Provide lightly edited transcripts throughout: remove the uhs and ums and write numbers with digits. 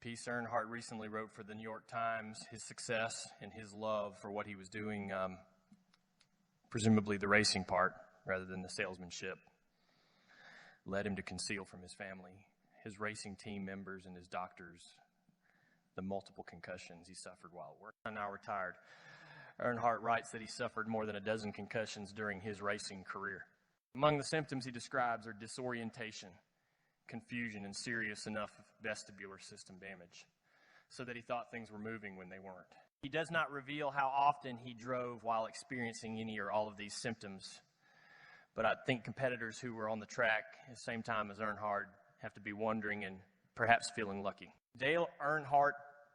piece Earnhardt recently wrote for the New York Times, his success and his love for what he was doing, presumably the racing part rather than the salesmanship, led him to conceal from his family, his racing team members, and his doctors the multiple concussions he suffered while at work. Now retired, Earnhardt writes that he suffered more than a dozen concussions during his racing career. Among the symptoms he describes are disorientation, confusion, and serious enough vestibular system damage, so that he thought things were moving when they weren't. He does not reveal how often he drove while experiencing any or all of these symptoms, but I think competitors who were on the track at the same time as Earnhardt have to be wondering and perhaps feeling lucky. Dale Earnhardt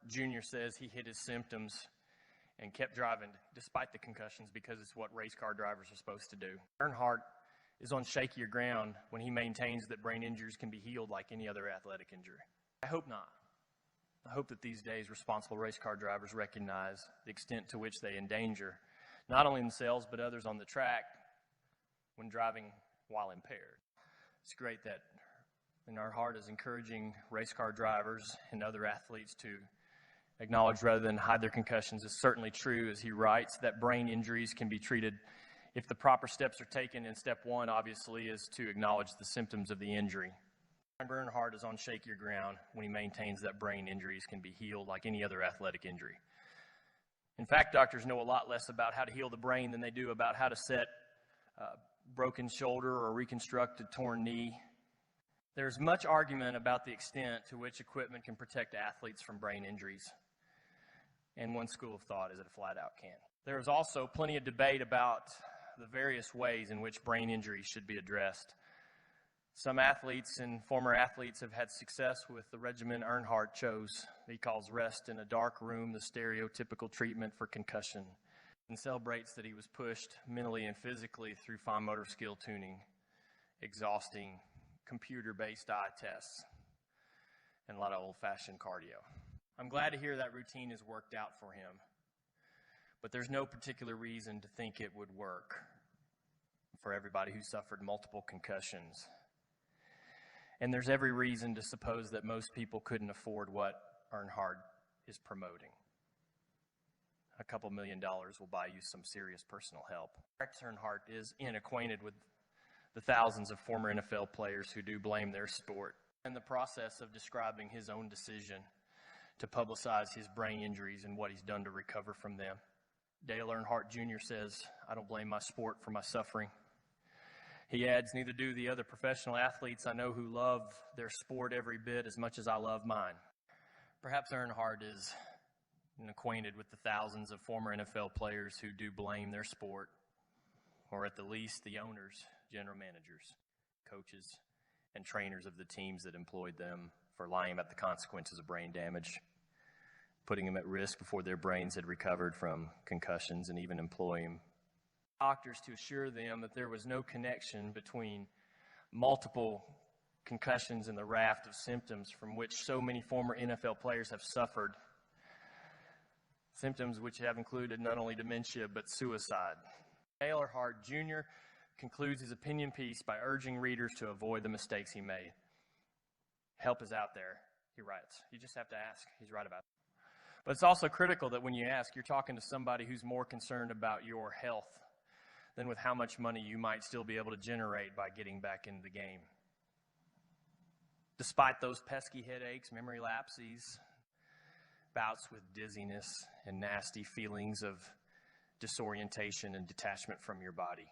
Jr. says he hid his symptoms and kept driving despite the concussions because it's what race car drivers are supposed to do. Earnhardt is on shakier ground when he maintains that brain injuries can be healed like any other athletic injury. I hope not. I hope that these days responsible race car drivers recognize the extent to which they endanger not only themselves but others on the track when driving while impaired. It's great that Earnhardt is encouraging race car drivers and other athletes to acknowledge rather than hide their concussions. It's certainly true, as he writes, that brain injuries can be treated if the proper steps are taken, and step one, obviously, is to acknowledge the symptoms of the injury. Earnhardt is on shakier ground when he maintains that brain injuries can be healed like any other athletic injury. In fact, doctors know a lot less about how to heal the brain than they do about how to set a broken shoulder or reconstruct a torn knee. There's much argument about the extent to which equipment can protect athletes from brain injuries, and one school of thought is that it flat out can. There is also plenty of debate about the various ways in which brain injuries should be addressed. Some athletes and former athletes have had success with the regimen Earnhardt chose. He calls rest in a dark room the stereotypical treatment for concussion, and celebrates that he was pushed mentally and physically through fine motor skill tuning, exhausting computer-based eye tests, and a lot of old-fashioned cardio. I'm glad to hear that routine has worked out for him, but there's no particular reason to think it would work for everybody who suffered multiple concussions. And there's every reason to suppose that most people couldn't afford what Earnhardt is promoting. A couple $1 million will buy you some serious personal help. Earnhardt is unacquainted with the thousands of former NFL players who do blame their sport. In the process of describing his own decision to publicize his brain injuries and what he's done to recover from them, Dale Earnhardt Jr. says, "I don't blame my sport for my suffering." He adds, "Neither do the other professional athletes I know who love their sport every bit as much as I love mine." Perhaps Earnhardt is acquainted with the thousands of former NFL players who do blame their sport, or at the least the owners, general managers, coaches, and trainers of the teams that employed them for lying about the consequences of brain damage, putting them at risk before their brains had recovered from concussions, and even employing doctors to assure them that there was no connection between multiple concussions and the raft of symptoms from which so many former NFL players have suffered, symptoms which have included not only dementia but suicide. Dale Earnhardt Jr. concludes his opinion piece by urging readers to avoid the mistakes he made. Help is out there, he writes. You just have to ask. He's right about it. But it's also critical that when you ask, you're talking to somebody who's more concerned about your health than with how much money you might still be able to generate by getting back into the game. Despite those pesky headaches, memory lapses, bouts with dizziness, and nasty feelings of disorientation and detachment from your body.